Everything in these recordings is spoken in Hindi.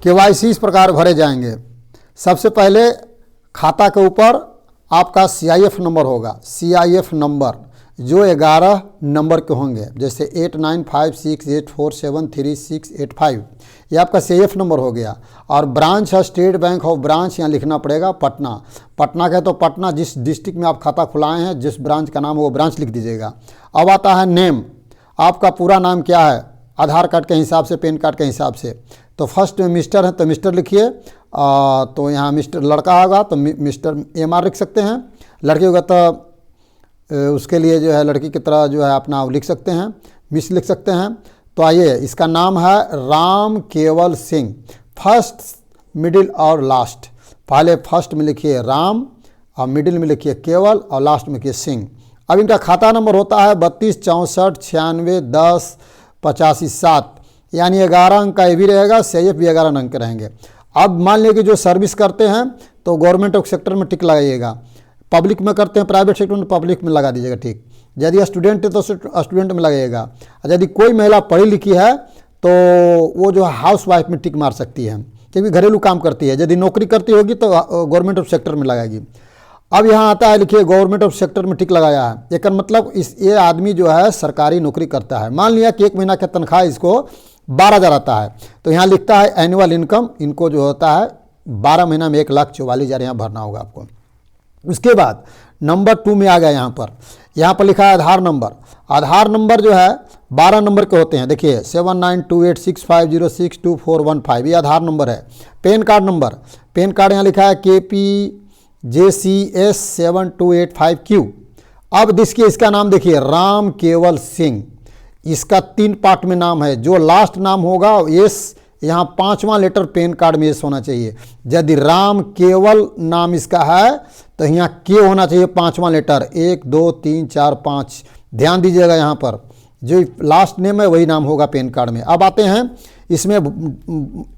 केवाईसी इस प्रकार भरे जाएंगे। सबसे पहले खाता के ऊपर आपका सीआईएफ नंबर होगा, सीआईएफ नंबर जो 11 नंबर के होंगे, जैसे 895684738685, ये आपका सीआईएफ नंबर हो गया। और ब्रांच है स्टेट बैंक ऑफ ब्रांच, यहाँ लिखना पड़ेगा पटना। पटना का तो पटना जिस डिस्ट्रिक्ट में आप खाता खुलाए हैं, जिस ब्रांच का नाम हो वो ब्रांच लिख दीजिएगा। अब आता है नेम, आपका पूरा नाम क्या है आधार कार्ड के हिसाब से, पैन कार्ड के हिसाब से। तो फर्स्ट में मिस्टर है तो मिस्टर लिखिए, तो यहाँ मिस्टर लड़का होगा तो मिस्टर एमआर लिख सकते हैं, लड़की होगा तो उसके लिए जो है लड़की की तरह जो है अपना लिख सकते हैं, मिस लिख सकते हैं। तो आइए, इसका नाम है राम केवल सिंह, फर्स्ट मिडिल और लास्ट। पहले फर्स्ट में लिखिए राम और मिडिल में लिखिए केवल और लास्ट में लिखिए सिंह। अब इनका खाता नंबर होता है 32 64 96 10 85 7, यानी 11 अंक का ये भी रहेगा, सीआईएफ भी 11 अंक के रहेंगे। अब मान लीजिए कि जो सर्विस करते हैं तो गवर्नमेंट ऑफ सेक्टर में टिक लगाइएगा, पब्लिक में करते हैं प्राइवेट सेक्टर में पब्लिक में लगा दीजिएगा, ठीक। यदि स्टूडेंट है तो स्टूडेंट में लगेगा। यदि कोई महिला पढ़ी लिखी है तो वो जो हाउस वाइफ में टिक मार सकती है, क्योंकि घरेलू काम करती है। यदि नौकरी करती होगी तो गवर्नमेंट ऑफ सेक्टर में लगाएगी। अब यहाँ आता है, लिखिए गवर्नमेंट ऑफ सेक्टर में टिक लगाया है, एक मतलब ये आदमी जो है सरकारी नौकरी करता है। मान लिया कि 1 महीना का तनख्वाह इसको 12,000 आता है, तो यहाँ लिखता है एनुअल इनकम, इनको जो होता है 12 महीना में 1,44,000 यहाँ भरना होगा आपको। उसके बाद नंबर 2 में आ गया, यहाँ पर लिखा है आधार नंबर। आधार नंबर जो है 12 नंबर के होते हैं, देखिए 792865062415, ये आधार नंबर है। Pan card number, pan card यहाँ लिखा है KPJCS 7285Q। अब देखिए इसका नाम देखिए राम केवल सिंह, इसका 3 पार्ट में नाम है। जो लास्ट नाम होगा एस, यहाँ 5वां लेटर पैन कार्ड में एस होना चाहिए। यदि राम केवल नाम इसका है तो यहाँ के होना चाहिए 5वां लेटर, 1 2 3 4 5। ध्यान दीजिएगा, यहाँ पर जो लास्ट नेम है वही नाम होगा पैन कार्ड में। अब आते हैं इसमें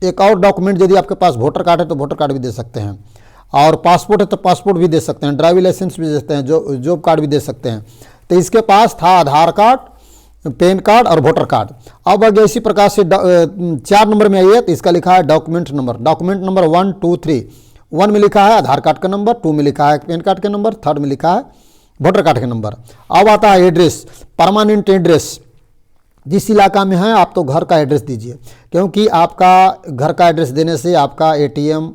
एक और डॉक्यूमेंट, यदि आपके पास वोटर कार्ड है तो वोटर कार्ड भी दे सकते हैं, और पासपोर्ट है तो पासपोर्ट भी दे सकते हैं, ड्राइविंग लाइसेंस भी दे सकते हैं, जॉब कार्ड भी दे सकते हैं। तो इसके पास था आधार कार्ड, पैन कार्ड और वोटर कार्ड। अब अगर इसी प्रकार से 4 नंबर में आइए तो इसका लिखा है डॉक्यूमेंट नंबर। डॉक्यूमेंट नंबर 1 2 3, 1 में लिखा है आधार कार्ड का नंबर, 2 में लिखा है पैन कार्ड का नंबर, 3rd में लिखा है वोटर कार्ड का नंबर। अब आता है एड्रेस, परमानेंट एड्रेस। जिस इलाका में है आप तो घर का एड्रेस दीजिए, क्योंकि आपका घर का एड्रेस देने से आपका एटीएम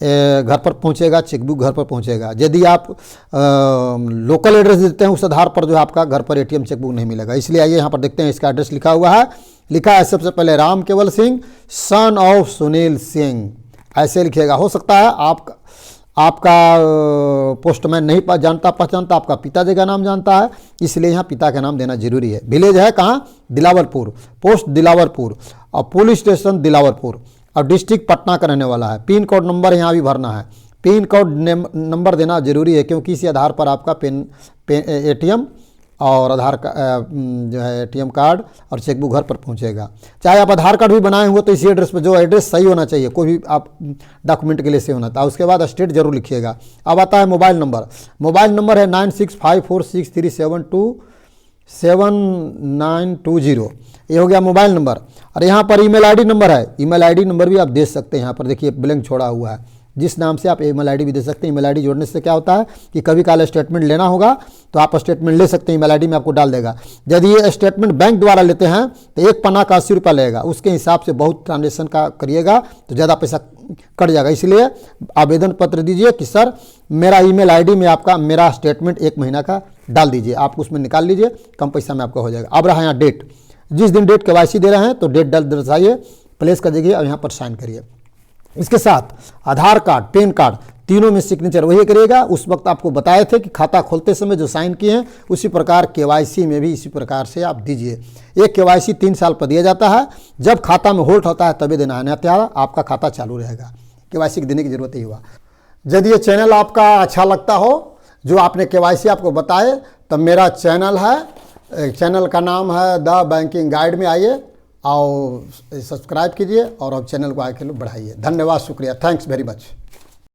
घर पर पहुंचेगा, चेकबुक घर पर पहुंचेगा। यदि आप लोकल एड्रेस देते हैं उस आधार पर जो है आपका घर पर एटीएम चेकबुक नहीं मिलेगा। इसलिए आइए यहाँ पर देखते हैं, इसका एड्रेस लिखा हुआ है, लिखा है सबसे पहले राम केवल सिंह सन ऑफ सुनील सिंह, ऐसे लिखिएगा। हो सकता है आपका पोस्टमैन नहीं जानता पहचानता, आपका पिताजी का नाम जानता है, इसलिए यहाँ पिता का नाम देना जरूरी है। विलेज है कहाँ, दिलावरपुर, पोस्ट दिलावरपुर, और पुलिस स्टेशन दिलावरपुर, और डिस्ट्रिक्ट पटना का रहने वाला है। पिन कोड नंबर यहाँ भी भरना है, पिन कोड नंबर देना जरूरी है, क्योंकि इसी आधार पर आपका एटीएम और आधार का जो है एटीएम कार्ड और चेकबुक घर पर पहुँचेगा। चाहे आप आधार कार्ड भी बनाए हुए तो इसी एड्रेस पर, जो एड्रेस सही होना चाहिए, कोई भी आप डॉक्यूमेंट के लिए सही होना था। उसके बाद स्टेट जरूर लिखिएगा। अब आता है मोबाइल नंबर। मोबाइल नंबर है 965463727920, ये हो गया मोबाइल नंबर। और यहाँ पर ईमेल आईडी नंबर है, ईमेल आईडी नंबर भी आप दे सकते हैं। यहाँ पर देखिए ब्लैंक छोड़ा हुआ है, जिस नाम से आप ईमेल आईडी भी दे सकते हैं। ईमेल आईडी जोड़ने से क्या होता है कि कभी काल स्टेटमेंट लेना होगा तो आप स्टेटमेंट ले सकते हैं, ईमेल आईडी में आपको डाल देगा। यदि ये स्टेटमेंट बैंक द्वारा लेते हैं तो एक पन्ना का 80 रुपये लगेगा, उसके हिसाब से बहुत ट्रांजेक्शन का करिएगा तो ज़्यादा पैसा कट जाएगा। इसलिए आवेदन पत्र दीजिए कि सर मेरा ईमेल आईडी में आपका मेरा स्टेटमेंट 1 महीना का डाल दीजिए, आप उसमें निकाल लीजिए, कम पैसा में आपका हो जाएगा। अब रहा यहाँ डेट, जिस दिन डेट केवाईसी दे रहे हैं तो डेट दर्शाइए, प्लेस कर दीजिए और यहाँ पर साइन करिए। इसके साथ आधार कार्ड, पैन कार्ड तीनों में सिग्नेचर वही करिएगा। उस वक्त आपको बताए थे कि खाता खोलते समय जो साइन किए हैं उसी प्रकार केवाईसी में भी इसी प्रकार से आप दीजिए। एक केवाईसी 3 साल पर दिया जाता है, जब खाता में होल्ड होता है तभी देना है, अन्यथा आपका खाता चालू रहेगा। केवाईसी देने की जरूरत ही हुआ। यदि ये चैनल आपका अच्छा लगता हो, जो आपने केवाईसी आपको बताए, तो मेरा चैनल है, चैनल का नाम है द बैंकिंग गाइड में आइए और सब्सक्राइब कीजिए और अब चैनल को आगे बढ़ाइए। धन्यवाद, शुक्रिया, थैंक्स वेरी मच।